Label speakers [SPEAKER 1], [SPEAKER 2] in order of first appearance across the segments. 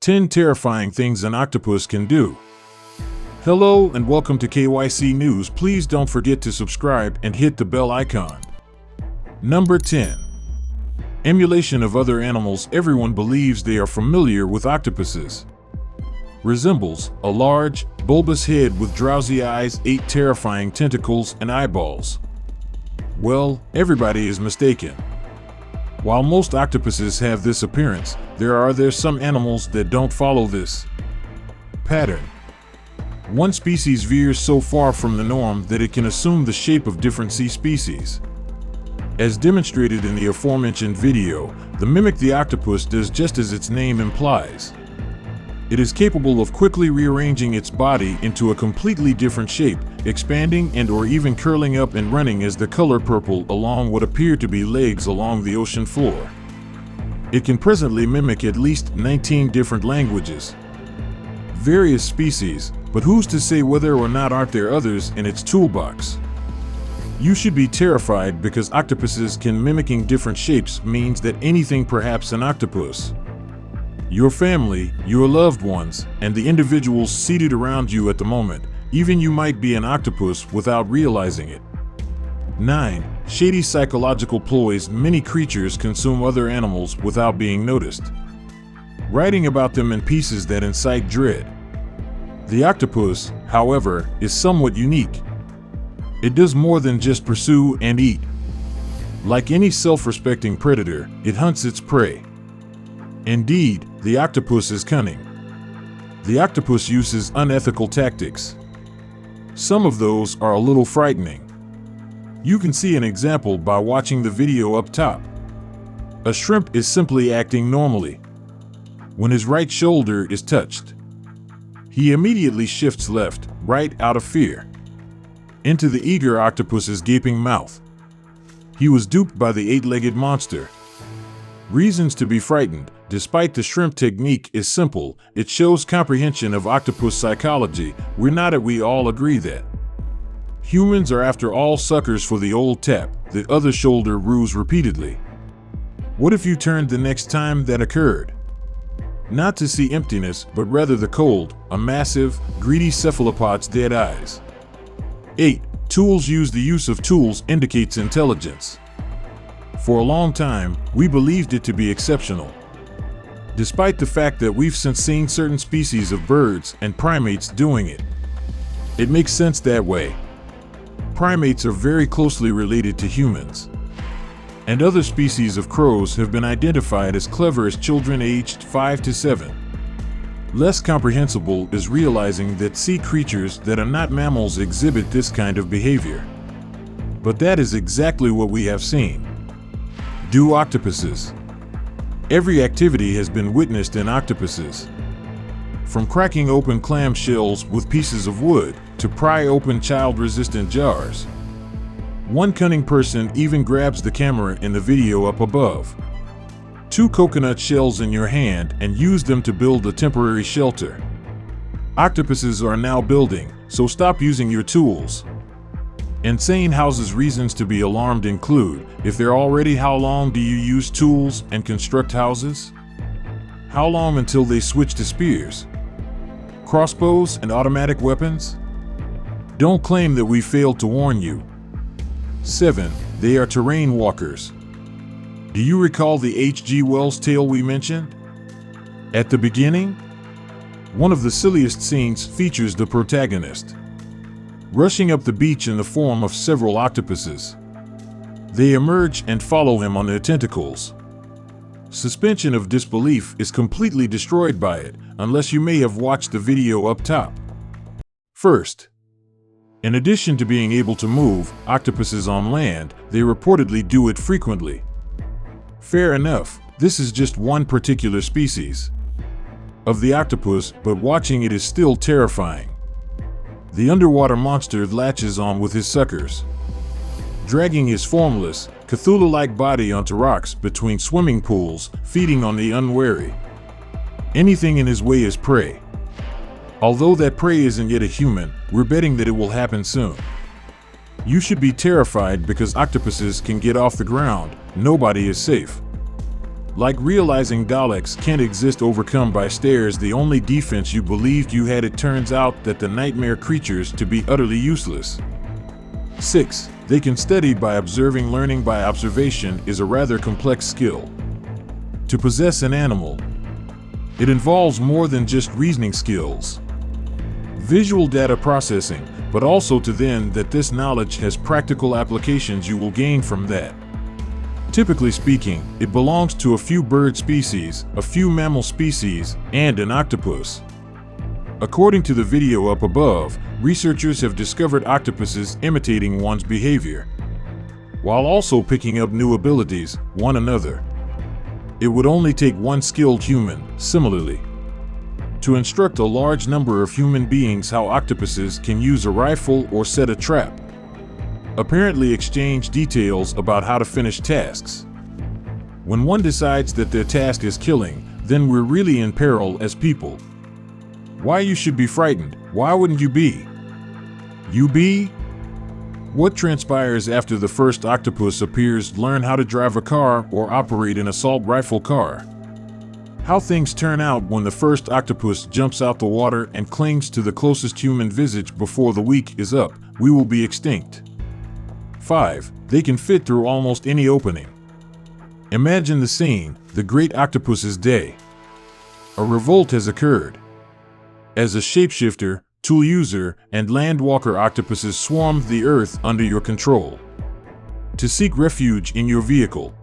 [SPEAKER 1] 10 terrifying things an octopus can do. Hello and welcome to KYC News. Please don't forget to subscribe and hit the bell icon. Number 10. Emulation of other animals. Everyone believes they are familiar with octopuses. Resembles a large, bulbous head with drowsy eyes, 8 terrifying tentacles, and eyeballs. Well, everybody is mistaken. While most octopuses have this appearance, there are some animals that don't follow this pattern. One species veers so far from the norm that it can assume the shape of different sea species. As demonstrated in the aforementioned video, the mimic the octopus does just as its name implies. It is capable of quickly rearranging its body into a completely different shape, expanding and/or even curling up and running as the color purple along what appear to be legs along the ocean floor. It can presently mimic at least 19 different languages. Various species, but who's to say whether or not aren't there others in its toolbox? You should be terrified because octopuses can mimicking different shapes means that anything perhaps an octopus. Your family, your loved ones, and the individuals seated around you at the moment, even you might be an octopus without realizing it. 9. Shady psychological ploys. Many creatures consume other animals without being noticed, writing about them in pieces that incite dread. The octopus, however, is somewhat unique. It does more than just pursue and eat. Like any self-respecting predator, it hunts its prey. Indeed, the octopus is cunning. The octopus uses unethical tactics. Some of those are a little frightening. You can see an example by watching the video up top. A shrimp is simply acting normally. When his right shoulder is touched, he immediately shifts left, right out of fear, into the eager octopus's gaping mouth. He was duped by the 8-legged monster. Reasons to be frightened. Despite the shrimp technique is simple, it shows comprehension of octopus psychology. We all agree that humans are after all suckers for the old tap, the other shoulder ruse repeatedly. What if you turned the next time that occurred? Not to see emptiness, but rather the cold, a massive, greedy cephalopod's dead eyes. 8. Tools. The use of tools indicates intelligence. For a long time, we believed it to be exceptional. Despite the fact that we've since seen certain species of birds and primates doing it. It makes sense that way. Primates are very closely related to humans. And other species of crows have been identified as clever as children aged 5 to 7. Less comprehensible is realizing that sea creatures that are not mammals exhibit this kind of behavior. But that is exactly what we have seen. Do octopuses. Every activity has been witnessed in octopuses. From cracking open clam shells with pieces of wood to pry open child-resistant jars. One cunning person even grabs the camera in the video up above. 2 coconut shells in your hand and use them to build a temporary shelter. Octopuses are now building, so stop using your tools. Insane houses. Reasons to be alarmed include, if they're already, how long do you use tools and construct houses? How long until they switch to spears, crossbows, and automatic weapons? Don't claim that we failed to warn you. 7. They are terrain walkers. Do you recall the H.G. Wells tale we mentioned at the beginning? One of the silliest scenes features the protagonist rushing up the beach in the form of several octopuses. They emerge and follow him on their tentacles. Suspension of disbelief is completely destroyed by it, unless you may have watched the video up top. First, in addition to being able to move octopuses on land, they reportedly do it frequently. Fair enough, this is just one particular species of the octopus, but watching it is still terrifying. The underwater monster latches on with his suckers, dragging his formless, Cthulhu-like body onto rocks between swimming pools, feeding on the unwary. Anything in his way is prey. Although that prey isn't yet a human, we're betting that it will happen soon. You should be terrified because octopuses can get off the ground. Nobody is safe. Like realizing Daleks can't exist overcome by stairs, the only defense you believed you had, it turns out that the nightmare creatures to be utterly useless. 6. They can study by observing. Learning by observation is a rather complex skill. To possess an animal, it involves more than just reasoning skills, visual data processing, but also to then that this knowledge has practical applications you will gain from that. Typically speaking, it belongs to a few bird species, a few mammal species, and an octopus. According to the video up above, researchers have discovered octopuses imitating one's behavior, while also picking up new abilities, one another. It would only take one skilled human, similarly, to instruct a large number of human beings how octopuses can use a rifle or set a trap. Apparently exchange details about how to finish tasks. When one decides that their task is killing, then we're really in peril as people. Why you should be frightened? Why wouldn't you be? You be? What transpires after the first octopus appears? Learn how to drive a car or operate an assault rifle car. How things turn out when the first octopus jumps out the water and clings to the closest human visage before the week is up. We will be extinct. 5. They can fit through almost any opening. Imagine the scene, the Great Octopus's Day. A revolt has occurred. As a shapeshifter, tool user, and landwalker, octopuses swarmed the earth under your control. To seek refuge in your vehicle,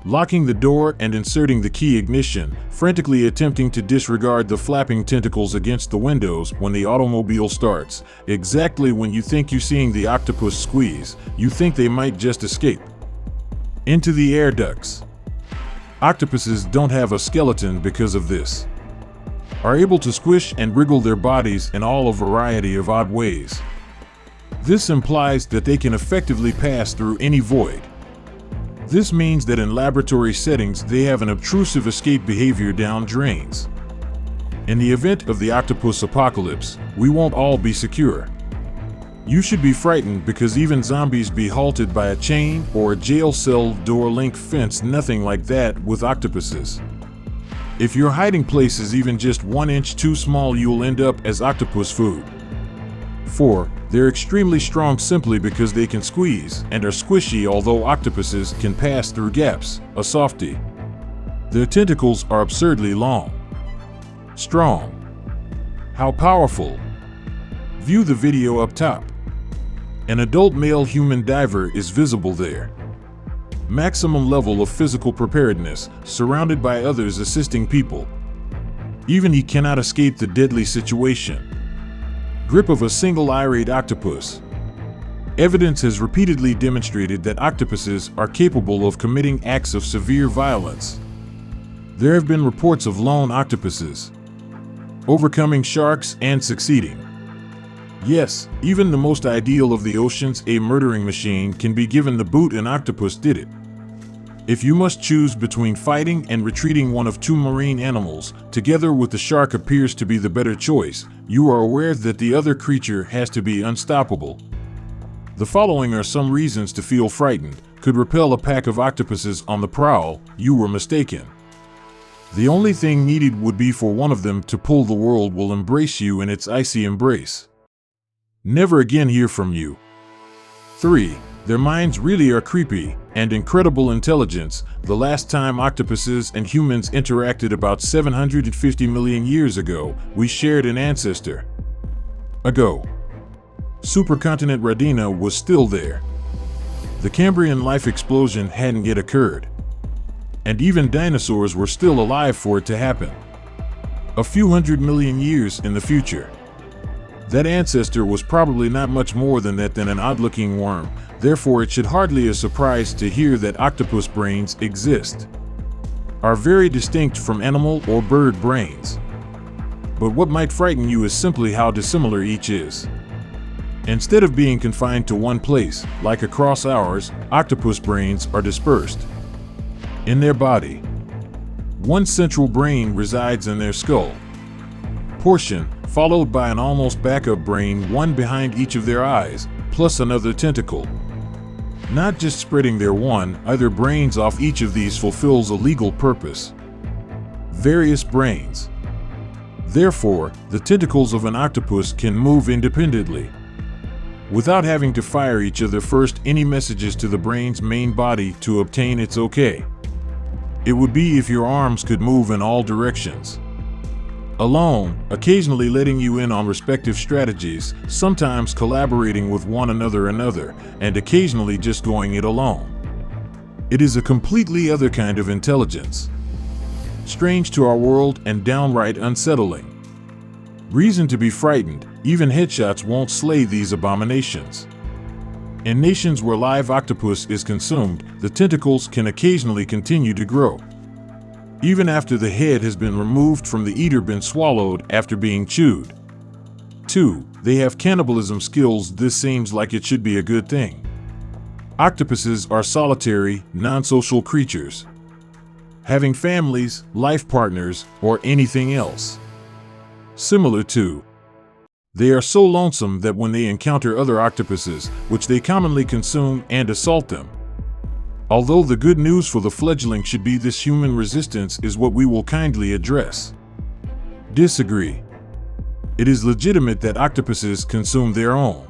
[SPEAKER 1] locking the door and inserting the key ignition, frantically attempting to disregard the flapping tentacles against the windows when the automobile starts. Exactly when you think you're seeing the octopus squeeze, you think they might just escape into the air ducts. Octopuses don't have a skeleton because of this, are able to squish and wriggle their bodies in all a variety of odd ways. This implies that they can effectively pass through any void. This means that in laboratory settings they have an obtrusive escape behavior down drains. In the event of the octopus apocalypse, we won't all be secure. You should be frightened because even zombies be halted by a chain or a jail cell door link fence. Nothing like that with octopuses. If your hiding place is even just 1 inch too small, you'll end up as octopus food. 4. They're extremely strong simply because they can squeeze and are squishy. Although octopuses can pass through gaps, a softie, their tentacles are absurdly long. Strong. How powerful? View the video up top. An adult male human diver is visible there. Maximum level of physical preparedness, surrounded by others assisting people. Even he cannot escape the deadly situation. Grip of a single irate octopus. Evidence has repeatedly demonstrated that octopuses are capable of committing acts of severe violence. There have been reports of lone octopuses overcoming sharks and succeeding. Yes, even the most ideal of the oceans, a murdering machine, can be given the boot. An octopus did it. If you must choose between fighting and retreating, one of two marine animals, together with the shark, appears to be the better choice. You are aware that the other creature has to be unstoppable. The following are some reasons to feel frightened. Could repel a pack of octopuses on the prowl. You were mistaken. The only thing needed would be for one of them to pull. The world will embrace you in its icy embrace. Never again hear from you. 3. Their minds really are creepy and incredible intelligence. The last time octopuses and humans interacted about 750 million years ago, we shared an ancestor. Supercontinent Radina was still there. The Cambrian life explosion hadn't yet occurred. And even dinosaurs were still alive for it to happen. A few 100 million years in the future. That ancestor was probably not much more than an odd-looking worm. Therefore, it should hardly be a surprise to hear that octopus brains exist, are very distinct from animal or bird brains. But what might frighten you is simply how dissimilar each is. Instead of being confined to one place, like across ours, octopus brains are dispersed in their body. One central brain resides in their skull portion, followed by an almost backup brain, one behind each of their eyes, plus another tentacle. Not just spreading their either brains off, each of these fulfills a legal purpose. Various brains. Therefore, the tentacles of an octopus can move independently, without having to fire each other first any messages to the brain's main body to obtain its okay. It would be if your arms could move in all directions. Alone, occasionally letting you in on respective strategies, sometimes collaborating with one another, and occasionally just going it alone. It is a completely other kind of intelligence. Strange to our world and downright unsettling. Reason to be frightened, even headshots won't slay these abominations. In nations where live octopus is consumed, the tentacles can occasionally continue to grow, even after the head has been removed from the eater, been swallowed after being chewed. 2. They have cannibalism skills. This seems like it should be a good thing. Octopuses are solitary, non-social creatures, having families, life partners, or anything else. Similar to, they are so lonesome that when they encounter other octopuses, which they commonly consume and assault them. Although the good news for the fledgling should be this human resistance is what we will kindly address. Disagree. It is legitimate that octopuses consume their own.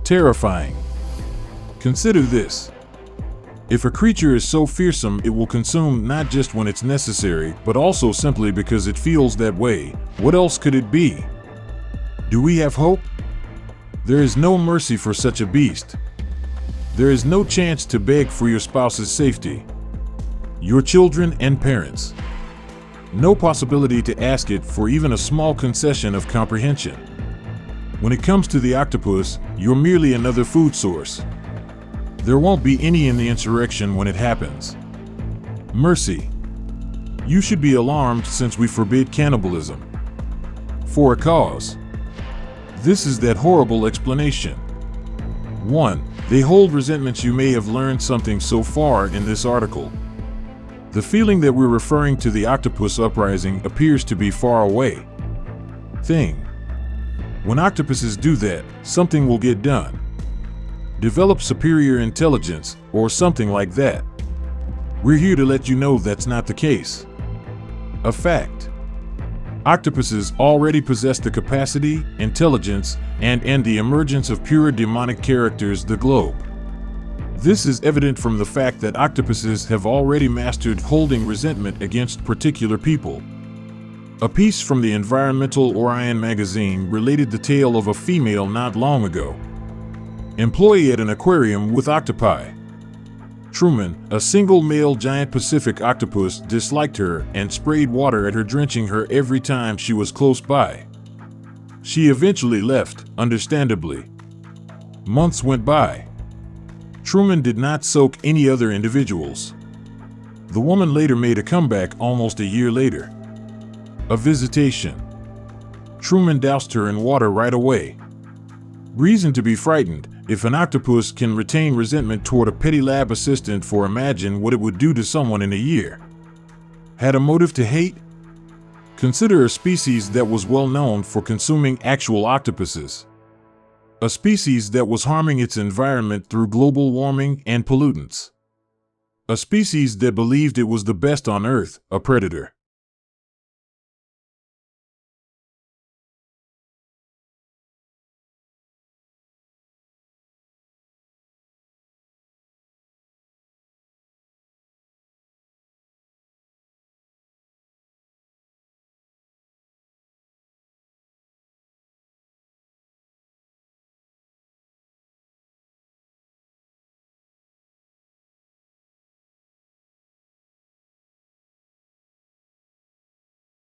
[SPEAKER 1] Terrifying. Consider this. If a creature is so fearsome, it will consume not just when it's necessary, but also simply because it feels that way. What else could it be? Do we have hope? There is no mercy for such a beast. There is no chance to beg for your spouse's safety, your children and parents. No possibility to ask it for even a small concession of comprehension. When it comes to the octopus, you're merely another food source. There won't be any in the insurrection when it happens. Mercy. You should be alarmed since we forbid cannibalism. For a cause. This is that horrible explanation. 1. They hold resentments. You may have learned something so far in this article. The feeling that we're referring to the octopus uprising appears to be far away. Thing. When octopuses do that, something will get done. Develop superior intelligence, or something like that. We're here to let you know that's not the case. A fact. Octopuses already possess the capacity, intelligence, and the emergence of pure demonic characters, the globe. This is evident from the fact that octopuses have already mastered holding resentment against particular people. A piece from the Environmental Orion magazine related the tale of a female not long ago. Employee at an aquarium with octopi. Truman, a single male giant Pacific octopus, disliked her and sprayed water at her, drenching her every time she was close by. She eventually left, understandably. Months went by. Truman did not soak any other individuals. The woman later made a comeback almost a year later. A visitation. Truman doused her in water right away. Reason to be frightened. If an octopus can retain resentment toward a petty lab assistant, imagine what it would do to someone in a year. Had a motive to hate? Consider a species that was well known for consuming actual octopuses. A species that was harming its environment through global warming and pollutants. A species that believed it was the best on Earth, a predator.